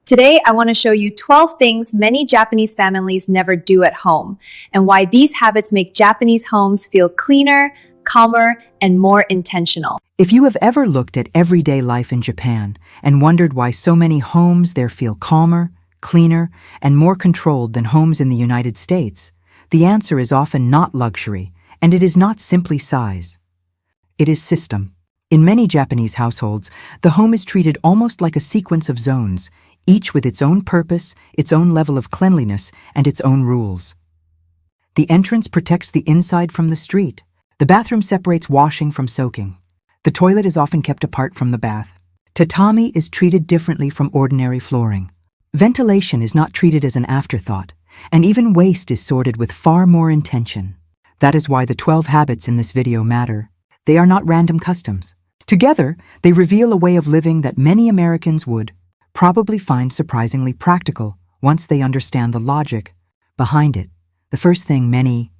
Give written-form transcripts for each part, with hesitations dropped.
Today, I want to show you 12 things many Japanese families never do at home, and why these habits make Japanese homes feel cleaner, calmer, and more intentional. If you have ever looked at everyday life in Japan and wondered why so many homes there feel calmer, cleaner, and more controlled than homes in the United States, the answer is often not luxury, and it is not simply size. It is system. In many Japanese households, the home is treated almost like a sequence of zones, each with its own purpose, its own level of cleanliness, and its own rules. The entrance protects the inside from the street. The bathroom separates washing from soaking. The toilet is often kept apart from the bath. Tatami is treated differently from ordinary flooring. Ventilation is not treated as an afterthought, and even waste is sorted with far more intention. That is why the 12 habits in this video matter. They are not random customs. Together, they reveal a way of living that many Americans would probably find surprisingly practical once they understand the logic behind it. The first thing many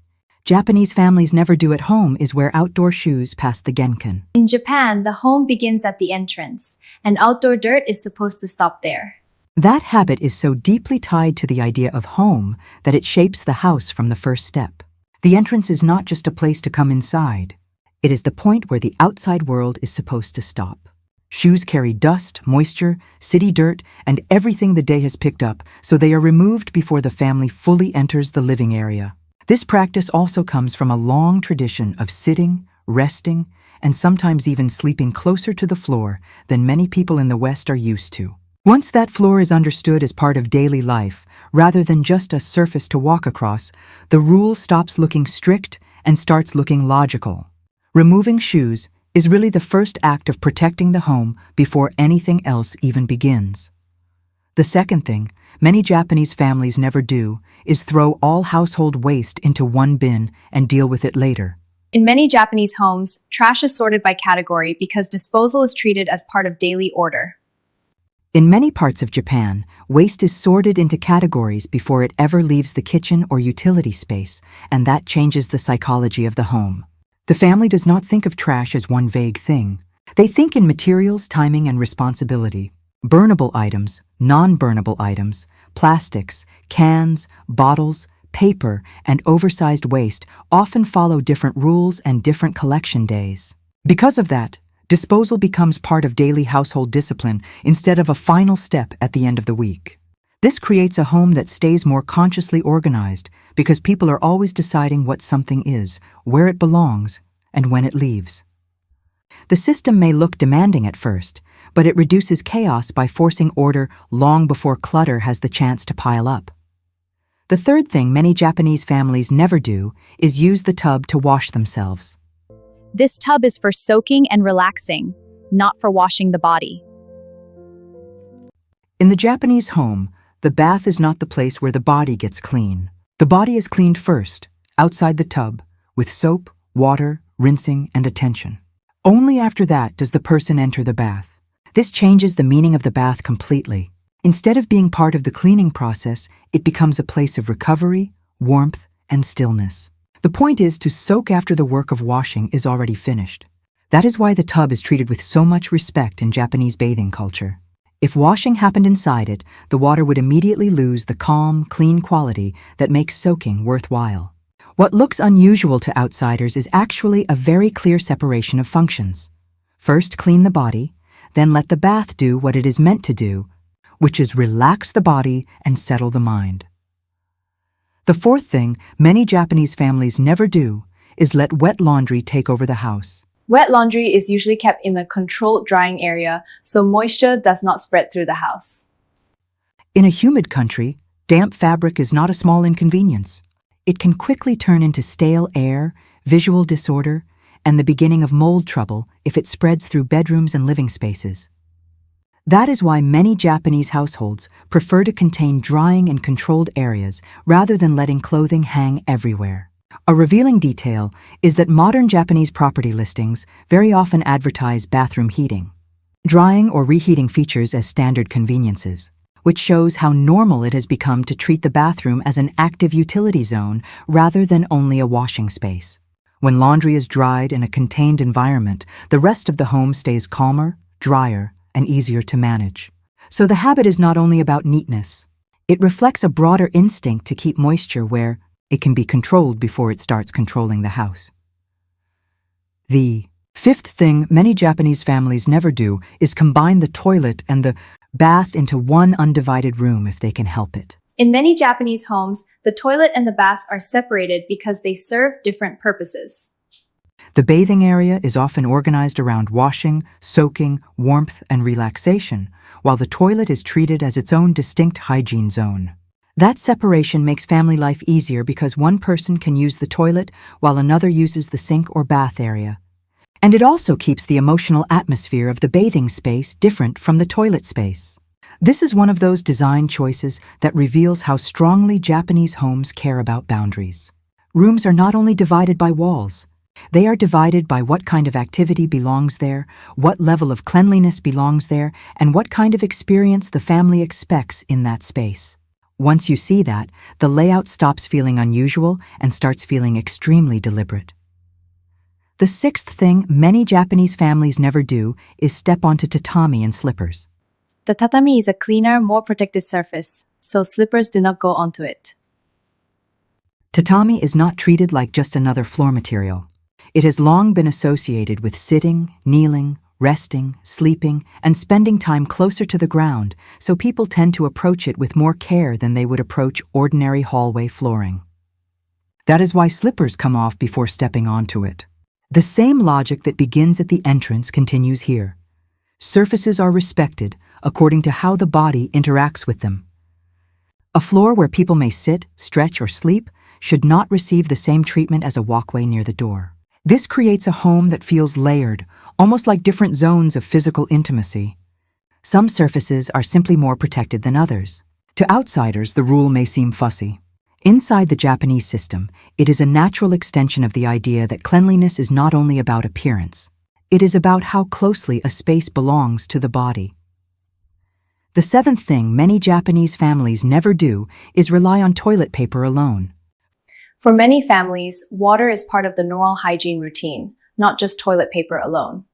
Japanese families never do at home is wear outdoor shoes past the genkan. In Japan, the home begins at the entrance, and outdoor dirt is supposed to stop there. That habit is so deeply tied to the idea of home that it shapes the house from the first step. The entrance is not just a place to come inside. It is the point where the outside world is supposed to stop. Shoes carry dust, moisture, city dirt, and everything the day has picked up, so they are removed before the family fully enters the living area. This practice also comes from a long tradition of sitting, resting, and sometimes even sleeping closer to the floor than many people in the West are used to. Once that floor is understood as part of daily life, rather than just a surface to walk across, the rule stops looking strict and starts looking logical. Removing shoes is really the first act of protecting the home before anything else even begins. The second thing many Japanese families never do is throw all household waste into one bin and deal with it later. In many Japanese homes, trash is sorted by category because disposal is treated as part of daily order. In many parts of Japan, waste is sorted into categories before it ever leaves the kitchen or utility space, and that changes the psychology of the home. The family does not think of trash as one vague thing. They think in materials, timing, and responsibility. Burnable items, non-burnable items, plastics, cans, bottles, paper, and oversized waste often follow different rules and different collection days. Because of that, disposal becomes part of daily household discipline instead of a final step at the end of the week. This creates a home that stays more consciously organized because people are always deciding what something is, where it belongs, and when it leaves. The system may look demanding at first, but it reduces chaos by forcing order long before clutter has the chance to pile up. The third thing many Japanese families never do is use the tub to wash themselves. This tub is for soaking and relaxing, not for washing the body. In the Japanese home, the bath is not the place where the body gets clean. The body is cleaned first, outside the tub, with soap, water, rinsing, and attention. Only after that does the person enter the bath. This changes the meaning of the bath completely. Instead of being part of the cleaning process, it becomes a place of recovery, warmth, and stillness. The point is to soak after the work of washing is already finished. That is why the tub is treated with so much respect in Japanese bathing culture. If washing happened inside it, the water would immediately lose the calm, clean quality that makes soaking worthwhile. What looks unusual to outsiders is actually a very clear separation of functions. First, clean the body, then let the bath do what it is meant to do, which is relax the body and settle the mind. The fourth thing many Japanese families never do is let wet laundry take over the house. Wet laundry is usually kept in a controlled drying area so moisture does not spread through the house. In a humid country, damp fabric is not a small inconvenience. It can quickly turn into stale air, visual disorder, and the beginning of mold trouble if it spreads through bedrooms and living spaces. That is why many Japanese households prefer to contain drying in controlled areas rather than letting clothing hang everywhere. A revealing detail is that modern Japanese property listings very often advertise bathroom heating, drying or reheating features as standard conveniences, which shows how normal it has become to treat the bathroom as an active utility zone rather than only a washing space. When laundry is dried in a contained environment, the rest of the home stays calmer, drier, and easier to manage. So the habit is not only about neatness. It reflects a broader instinct to keep moisture where it can be controlled before it starts controlling the house. The fifth thing many Japanese families never do is combine the toilet and the bath into one undivided room if they can help it. In many Japanese homes, the toilet and the baths are separated because they serve different purposes. The bathing area is often organized around washing, soaking, warmth, and relaxation, while the toilet is treated as its own distinct hygiene zone. That separation makes family life easier because one person can use the toilet while another uses the sink or bath area. And it also keeps the emotional atmosphere of the bathing space different from the toilet space. This is one of those design choices that reveals how strongly Japanese homes care about boundaries. Rooms are not only divided by walls, they are divided by what kind of activity belongs there, what level of cleanliness belongs there, and what kind of experience the family expects in that space. Once you see that, the layout stops feeling unusual and starts feeling extremely deliberate. The sixth thing many Japanese families never do is step onto tatami and slippers. The tatami is a cleaner, more protected surface, so slippers do not go onto it. Tatami is not treated like just another floor material. It has long been associated with sitting, kneeling, resting, sleeping, and spending time closer to the ground, so people tend to approach it with more care than they would approach ordinary hallway flooring. That is why slippers come off before stepping onto it. The same logic that begins at the entrance continues here. Surfaces are respected according to how the body interacts with them. A floor where people may sit, stretch, or sleep should not receive the same treatment as a walkway near the door. This creates a home that feels layered, almost like different zones of physical intimacy. Some surfaces are simply more protected than others. To outsiders, the rule may seem fussy. Inside the Japanese system, it is a natural extension of the idea that cleanliness is not only about appearance. It is about how closely a space belongs to the body. The seventh thing many Japanese families never do is rely on toilet paper alone. For many families, water is part of the normal hygiene routine, not just toilet paper alone.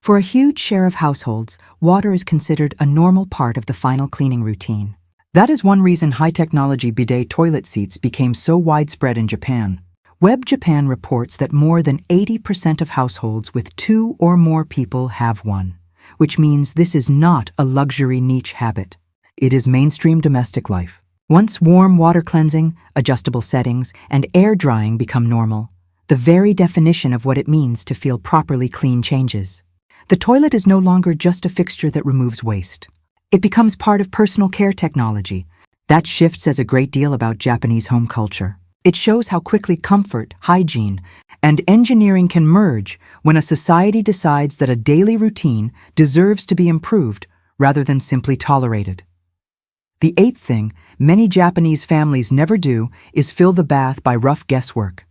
For a huge share of households, water is considered a normal part of the final cleaning routine. That is one reason high-technology bidet toilet seats became so widespread in Japan. Web Japan reports that more than 80% of households with 2 or more people have one, which means this is not a luxury niche habit. It is mainstream domestic life. Once warm water cleansing, adjustable settings, and air drying become normal, the very definition of what it means to feel properly clean changes. The toilet is no longer just a fixture that removes waste. It becomes part of personal care technology. That shift says a great deal about Japanese home culture. It shows how quickly comfort, hygiene, and engineering can merge when a society decides that a daily routine deserves to be improved rather than simply tolerated. The eighth thing many Japanese families never do is fill the bath by rough guesswork.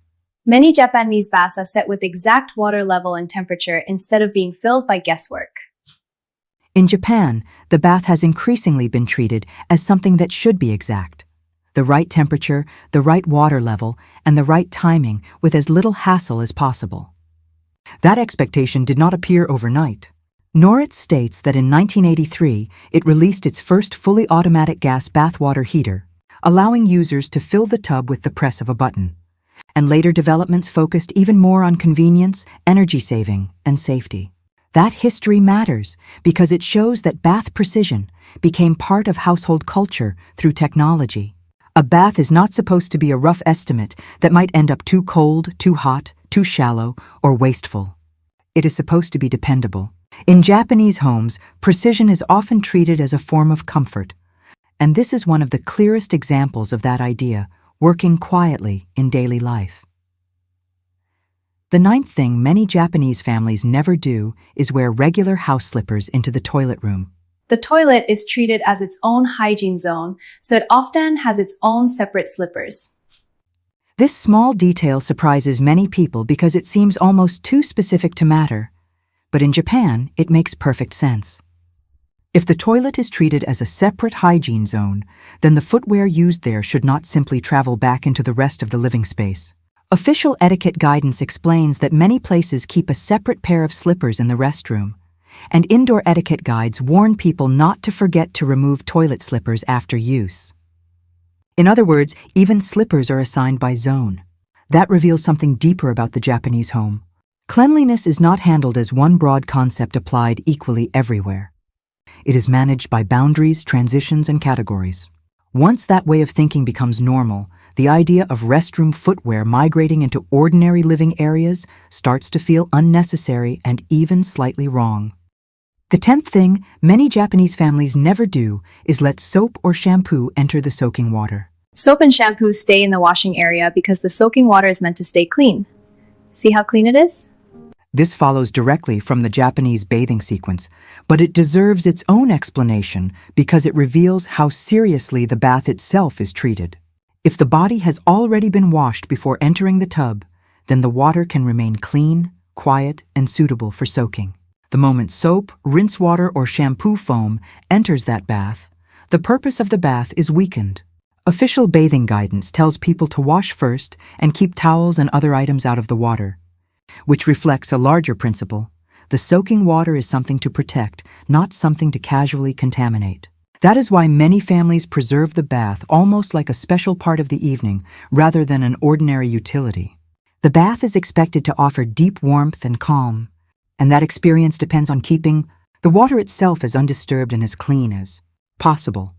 Many Japanese baths are set with exact water level and temperature instead of being filled by guesswork. In Japan, the bath has increasingly been treated as something that should be exact. The right temperature, the right water level, and the right timing with as little hassle as possible. That expectation did not appear overnight. Norrit states that in 1983, it released its first fully automatic gas bathwater heater, allowing users to fill the tub with the press of a button. And later developments focused even more on convenience, energy saving, and safety. That history matters because it shows that bath precision became part of household culture through technology. A bath is not supposed to be a rough estimate that might end up too cold, too hot, too shallow, or wasteful. It is supposed to be dependable. In Japanese homes, precision is often treated as a form of comfort, and this is one of the clearest examples of that idea, working quietly in daily life. The ninth thing many Japanese families never do is wear regular house slippers into the toilet room. The toilet is treated as its own hygiene zone, so it often has its own separate slippers. This small detail surprises many people because it seems almost too specific to matter. But in Japan, it makes perfect sense. If the toilet is treated as a separate hygiene zone, then the footwear used there should not simply travel back into the rest of the living space. Official etiquette guidance explains that many places keep a separate pair of slippers in the restroom, and indoor etiquette guides warn people not to forget to remove toilet slippers after use. In other words, even slippers are assigned by zone. That reveals something deeper about the Japanese home. Cleanliness is not handled as one broad concept applied equally everywhere. It is managed by boundaries, transitions, and categories. Once that way of thinking becomes normal, the idea of restroom footwear migrating into ordinary living areas starts to feel unnecessary and even slightly wrong. The 10th thing many Japanese families never do is let soap or shampoo enter the soaking water. Soap and shampoo stay in the washing area because the soaking water is meant to stay clean. See how clean it is? This follows directly from the Japanese bathing sequence, but it deserves its own explanation because it reveals how seriously the bath itself is treated. If the body has already been washed before entering the tub, then the water can remain clean, quiet, and suitable for soaking. The moment soap, rinse water, or shampoo foam enters that bath, the purpose of the bath is weakened. Official bathing guidance tells people to wash first and keep towels and other items out of the water, which reflects a larger principle. The soaking water is something to protect, not something to casually contaminate. That is why many families preserve the bath almost like a special part of the evening rather than an ordinary utility. The bath is expected to offer deep warmth and calm, and that experience depends on keeping the water itself as undisturbed and as clean as possible.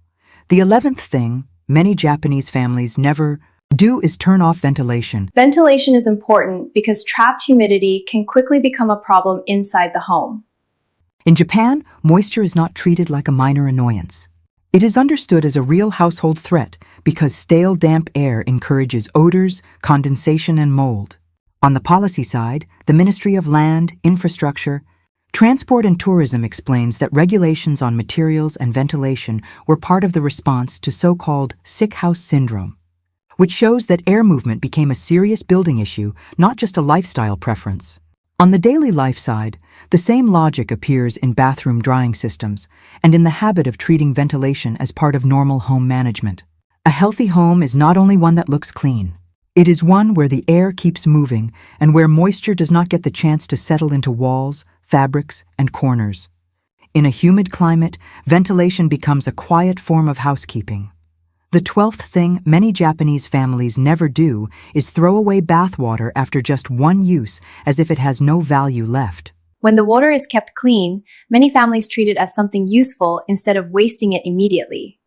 The 11th thing many Japanese families never do is turn off ventilation. Ventilation is important because trapped humidity can quickly become a problem inside the home. In Japan, moisture is not treated like a minor annoyance. It is understood as a real household threat because stale, damp air encourages odors, condensation, and mold. On the policy side, the Ministry of Land, Infrastructure, Transport and Tourism explains that regulations on materials and ventilation were part of the response to so-called sick house syndrome, which shows that air movement became a serious building issue, not just a lifestyle preference. On the daily life side, the same logic appears in bathroom drying systems and in the habit of treating ventilation as part of normal home management. A healthy home is not only one that looks clean. It is one where the air keeps moving and where moisture does not get the chance to settle into walls, fabrics, and corners. In a humid climate, ventilation becomes a quiet form of housekeeping. The 12th thing many Japanese families never do is throw away bathwater after just one use as if it has no value left. When the water is kept clean, many families treat it as something useful instead of wasting it immediately.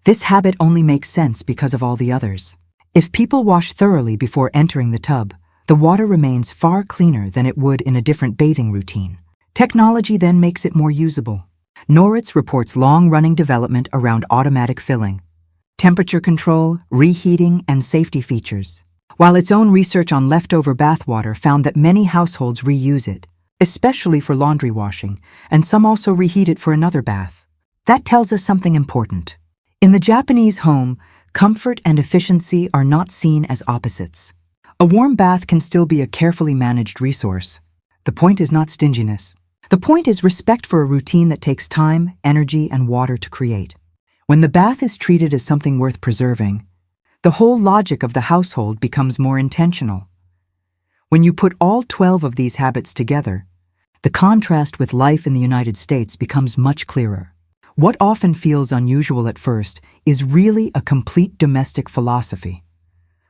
This habit only makes sense because of all the others. If people wash thoroughly before entering the tub, the water remains far cleaner than it would in a different bathing routine. Technology then makes it more usable. Noritz reports long-running development around automatic filling, temperature control, reheating, and safety features, while its own research on leftover bathwater found that many households reuse it, especially for laundry washing, and some also reheat it for another bath. That tells us something important. In the Japanese home, comfort and efficiency are not seen as opposites. A warm bath can still be a carefully managed resource. The point is not stinginess. The point is respect for a routine that takes time, energy, and water to create. When the bath is treated as something worth preserving, the whole logic of the household becomes more intentional. When you put all 12 of these habits together, the contrast with life in the United States becomes much clearer. What often feels unusual at first is really a complete domestic philosophy.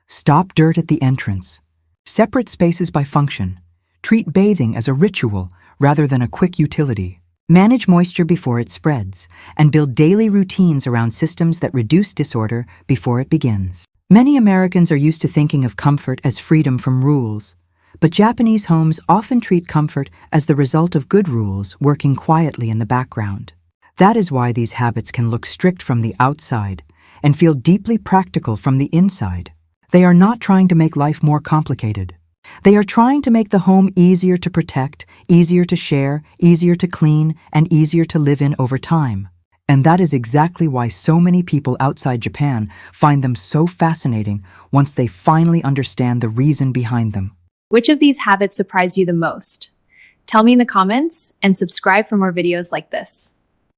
Stop dirt at the entrance. Separate spaces by function. Treat bathing as a ritual rather than a quick utility. Manage moisture before it spreads, and build daily routines around systems that reduce disorder before it begins. Many Americans are used to thinking of comfort as freedom from rules, but Japanese homes often treat comfort as the result of good rules working quietly in the background. That is why these habits can look strict from the outside and feel deeply practical from the inside. They are not trying to make life more complicated. They are trying to make the home easier to protect, easier to share, easier to clean, and easier to live in over time. And that is exactly why so many people outside Japan find them so fascinating once they finally understand the reason behind them. Which of these habits surprised you the most? Tell me in the comments and subscribe for more videos like this.